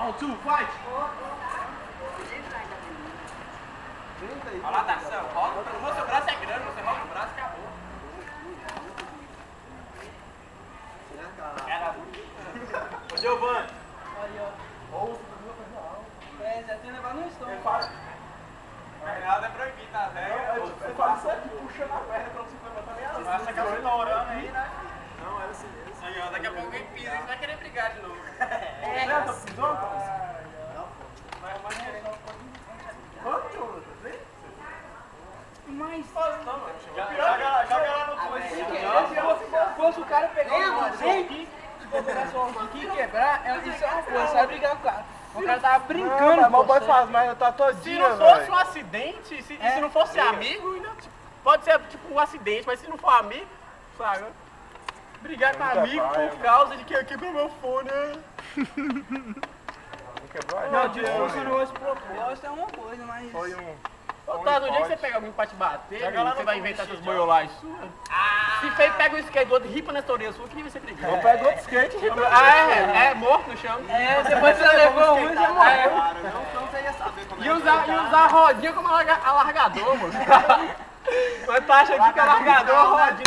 Round 2, fight! Olha lá, Tarsão, roda. O seu braço é grande, você roda o braço e acabou. Ô, Giovanni. Aí, ó. Ou você viu a coisa alta. É, já tem levado no estômago. Ele fala. Nada é proibido, tá vendo? Você fala isso aqui, puxando a perna pra você levantar nem assim. Essa aquela tá orando aí, né? Não, era assim mesmo. Aí, ó, daqui a pouco alguém pisa e você vai querer brigar de novo. É, tá pisando, Thomas? Vai arrumar dinheiro. Quanto, Jonathan? Mas... Joga lá no coice. Se fosse o cara pegar uma aqui, se for pegar sua arma aqui e quebrar, isso é uma coisa, você vai brigar com o cara. O cara tava brincando. Não, mas pode fazer, mas tá todinha, Se não fosse um acidente, se não fosse amigo, ainda, pode ser tipo um acidente, mas se não for amigo, sabe? Brigar com amigo por causa de que quebrou meu fone. Não quebrou aí? Não, tipo, funcionou esse propósito é uma coisa, mas... Foi um... Ô, tá, no dia que você pega alguém pra te bater, você vai inventar essas boiolagens suas. Se feio pega o skate do outro, ripa nessa orelha sua, que nem você brigar. Eu pego outro skate e ripa. É morto no chão. É, depois você levou um e já morreu. Não você ia saber como é. E usar a rodinha como alargador, mano. Mas tá achando que é alargador, a rodinha.